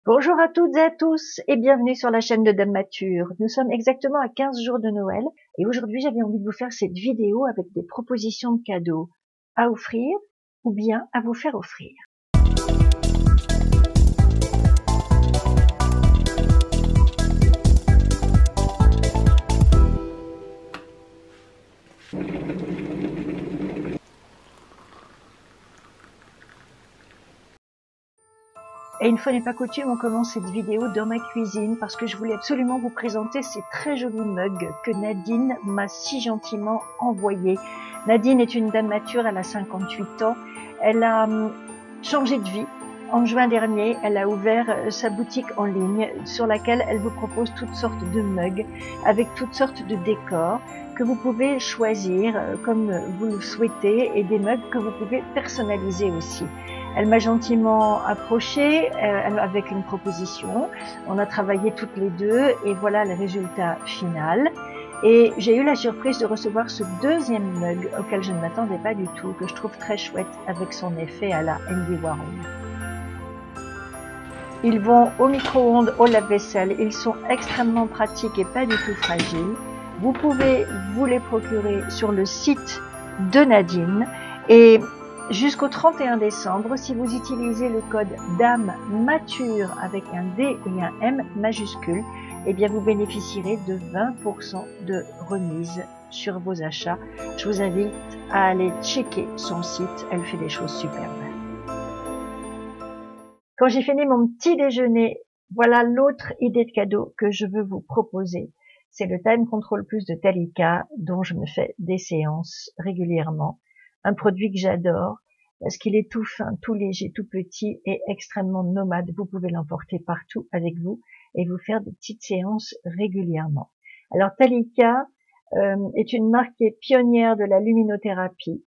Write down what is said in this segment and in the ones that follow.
Bonjour à toutes et à tous et bienvenue sur la chaîne de Dame Mature. Nous sommes exactement à 15 jours de Noël et aujourd'hui j'avais envie de vous faire cette vidéo avec des propositions de cadeaux à offrir ou bien à vous faire offrir. Et une fois n'est pas coutume, on commence cette vidéo dans ma cuisine parce que je voulais absolument vous présenter ces très jolis mugs que Nadine m'a si gentiment envoyés. Nadine est une dame mature, elle a 58 ans, elle a changé de vie. En juin dernier, elle a ouvert sa boutique en ligne sur laquelle elle vous propose toutes sortes de mugs avec toutes sortes de décors que vous pouvez choisir comme vous le souhaitez et des mugs que vous pouvez personnaliser aussi. Elle m'a gentiment approchée avec une proposition. On a travaillé toutes les deux et voilà le résultat final. Et j'ai eu la surprise de recevoir ce deuxième mug auquel je ne m'attendais pas du tout, que je trouve très chouette avec son effet à la Andy Warhol. Ils vont au micro-ondes, au lave-vaisselle. Ils sont extrêmement pratiques et pas du tout fragiles. Vous pouvez vous les procurer sur le site de Nadine et jusqu'au 31 décembre, si vous utilisez le code Dame Mature avec un D et un M majuscule, eh bien vous bénéficierez de 20% de remise sur vos achats. Je vous invite à aller checker son site, elle fait des choses superbes. Quand j'ai fini mon petit déjeuner, voilà l'autre idée de cadeau que je veux vous proposer. C'est le Time Control Plus de Talika, dont je me fais des séances régulièrement. Un produit que j'adore parce qu'il est tout fin, tout léger, tout petit et extrêmement nomade. Vous pouvez l'emporter partout avec vous et vous faire des petites séances régulièrement. Alors Talika est une marque qui est pionnière de la luminothérapie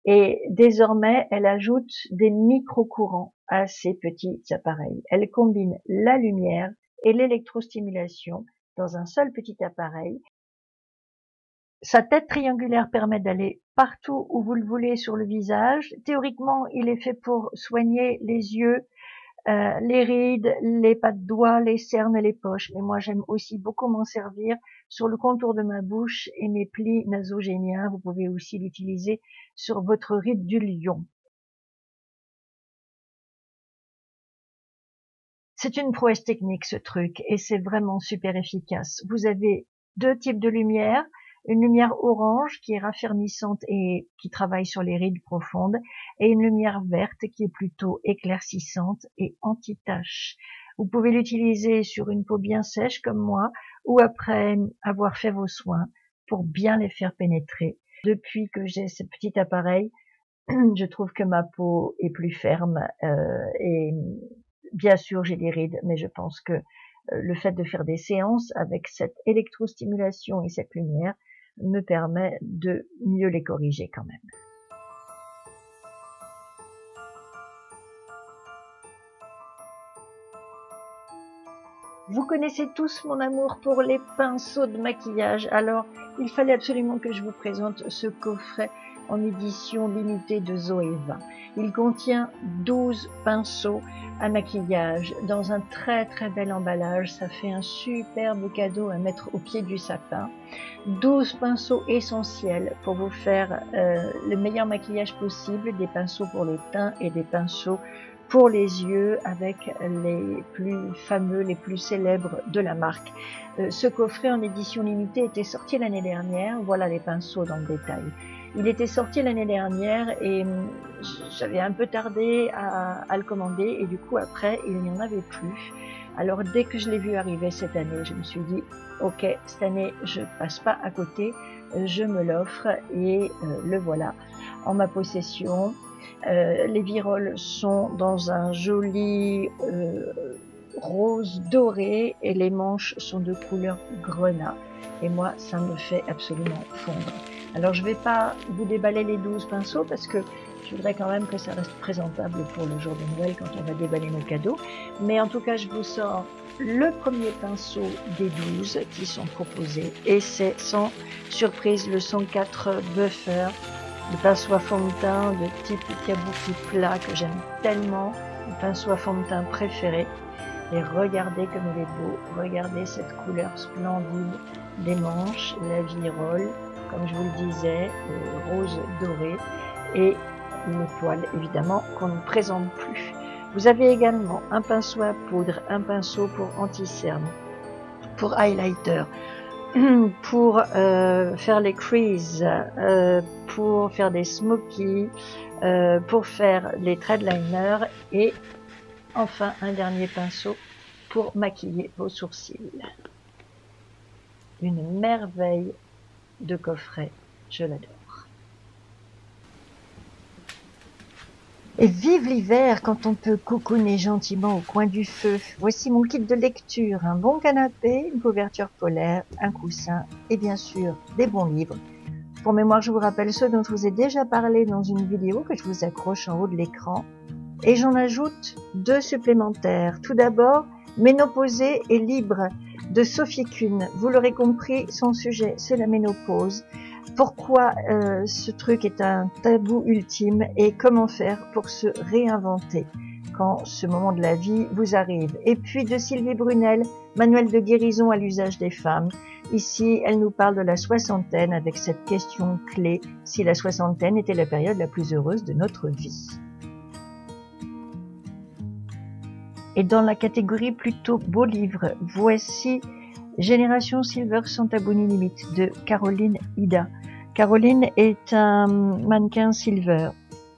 et désormais elle ajoute des micro-courants à ces petits appareils. Elle combine la lumière et l'électrostimulation dans un seul petit appareil. Sa tête triangulaire permet d'aller partout où vous le voulez sur le visage. Théoriquement, il est fait pour soigner les yeux, les rides, les pas de doigts, les cernes et les poches. Mais moi, j'aime aussi beaucoup m'en servir sur le contour de ma bouche et mes plis nasogéniens. Vous pouvez aussi l'utiliser sur votre ride du lion. C'est une prouesse technique, ce truc, et c'est vraiment super efficace. Vous avez deux types de lumière. Une lumière orange qui est raffermissante et qui travaille sur les rides profondes et une lumière verte qui est plutôt éclaircissante et anti-tache. Vous pouvez l'utiliser sur une peau bien sèche comme moi ou après avoir fait vos soins pour bien les faire pénétrer. Depuis que j'ai ce petit appareil, je trouve que ma peau est plus ferme et bien sûr j'ai des rides, mais je pense que le fait de faire des séances avec cette électrostimulation et cette lumière me permet de mieux les corriger quand même. Vous connaissez tous mon amour pour les pinceaux de maquillage, alors il fallait absolument que je vous présente ce coffret en édition limitée de Zoeva. Il contient 12 pinceaux à maquillage dans un très très bel emballage. Ça fait un superbe cadeau à mettre au pied du sapin. 12 pinceaux essentiels pour vous faire le meilleur maquillage possible, des pinceaux pour le teint et des pinceaux pour les yeux avec les plus fameux, les plus célèbres de la marque. Ce coffret en édition limitée était sorti l'année dernière. Voilà les pinceaux dans le détail. Il était sorti l'année dernière et j'avais un peu tardé à le commander et du coup après il n'y en avait plus. Alors dès que je l'ai vu arriver cette année, je me suis dit ok, cette année je passe pas à côté, je me l'offre et le voilà en ma possession. Les viroles sont dans un joli rose doré et les manches sont de couleur grenat et moi ça me fait absolument fondre. Alors je vais pas vous déballer les 12 pinceaux parce que je voudrais quand même que ça reste présentable pour le jour de Noël quand on va déballer nos cadeaux, mais en tout cas je vous sors le premier pinceau des 12 qui sont proposés et c'est sans surprise le 104 Buffer, le pinceau à fond de teint de type kabuki plat que j'aime tellement, le pinceau à fond de teint préféré. Et regardez comme il est beau, regardez cette couleur splendide des manches, la virole, comme je vous le disais, rose doré, et les poils évidemment qu'on ne présente plus. Vous avez également un pinceau à poudre, un pinceau pour anti-cerne, pour highlighter, pour faire les creases, pour faire des smokies, pour faire les threadliners et enfin un dernier pinceau pour maquiller vos sourcils. Une merveille de coffret, je l'adore. Et vive l'hiver quand on peut cocooner gentiment au coin du feu. Voici mon kit de lecture, un bon canapé, une couverture polaire, un coussin et bien sûr des bons livres. Pour mémoire, je vous rappelle ceux dont je vous ai déjà parlé dans une vidéo que je vous accroche en haut de l'écran. Et j'en ajoute 2 supplémentaires. Tout d'abord, Ménopausée et libre de Sophie Kuhn. Vous l'aurez compris, son sujet c'est la ménopause. Pourquoi ce truc est un tabou ultime et comment faire pour se réinventer quand ce moment de la vie vous arrive. Et puis de Sylvie Brunel, Manuel de guérison à l'usage des femmes. Ici, elle nous parle de la soixantaine avec cette question clé, si la soixantaine était la période la plus heureuse de notre vie. Et dans la catégorie plutôt beau livre, voici Génération Silver sans tabou ni limite de Caroline Ida. Caroline est un mannequin silver,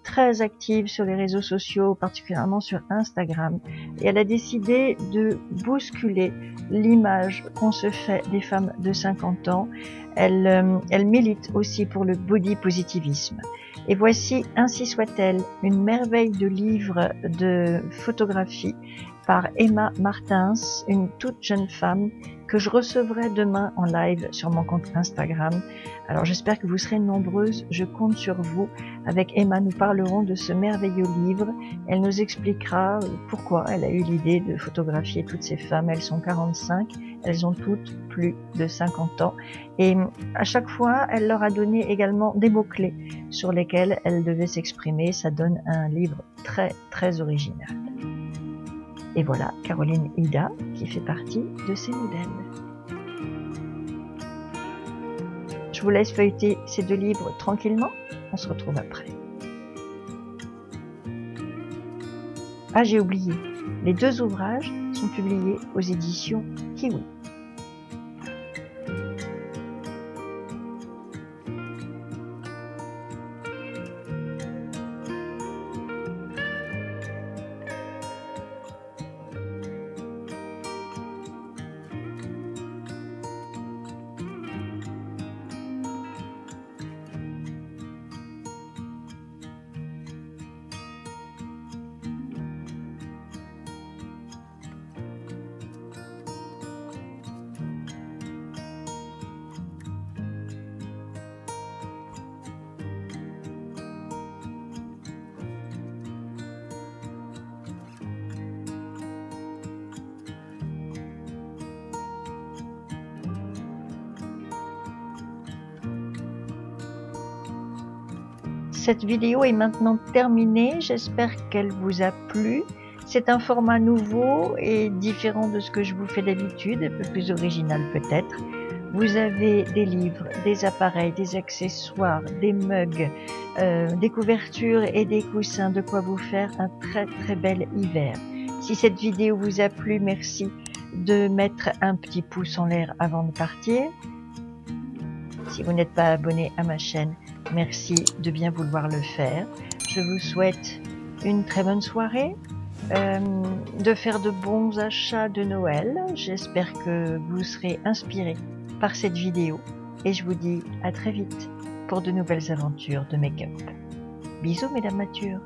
très active sur les réseaux sociaux, particulièrement sur Instagram. Et elle a décidé de bousculer l'image qu'on se fait des femmes de 50 ans. Elle milite aussi pour le body positivisme. Et voici Ainsi soit-elle, une merveille de livre de photographie par Emma Martins, une toute jeune femme que je recevrai demain en live sur mon compte Instagram. Alors j'espère que vous serez nombreuses, je compte sur vous. Avec Emma, nous parlerons de ce merveilleux livre. Elle nous expliquera pourquoi elle a eu l'idée de photographier toutes ces femmes. Elles sont 45, elles ont toutes plus de 50 ans. Et à chaque fois, elle leur a donné également des mots-clés sur lesquels elles devaient s'exprimer. Ça donne un livre très, très original. Et voilà, Caroline Ida qui fait partie de ces modèles. Je vous laisse feuilleter ces 2 livres tranquillement. On se retrouve après. Ah, j'ai oublié. Les 2 ouvrages sont publiés aux éditions Kiwi. Cette vidéo est maintenant terminée, j'espère qu'elle vous a plu. C'est un format nouveau et différent de ce que je vous fais d'habitude, un peu plus original peut-être. Vous avez des livres, des appareils, des accessoires, des mugs, des couvertures et des coussins, de quoi vous faire un très très bel hiver. Si cette vidéo vous a plu, merci de mettre un petit pouce en l'air avant de partir. Si vous n'êtes pas abonné à ma chaîne, merci de bien vouloir le faire. Je vous souhaite une très bonne soirée, de faire de bons achats de Noël. J'espère que vous serez inspirés par cette vidéo et je vous dis à très vite pour de nouvelles aventures de make-up. Bisous mesdames matures.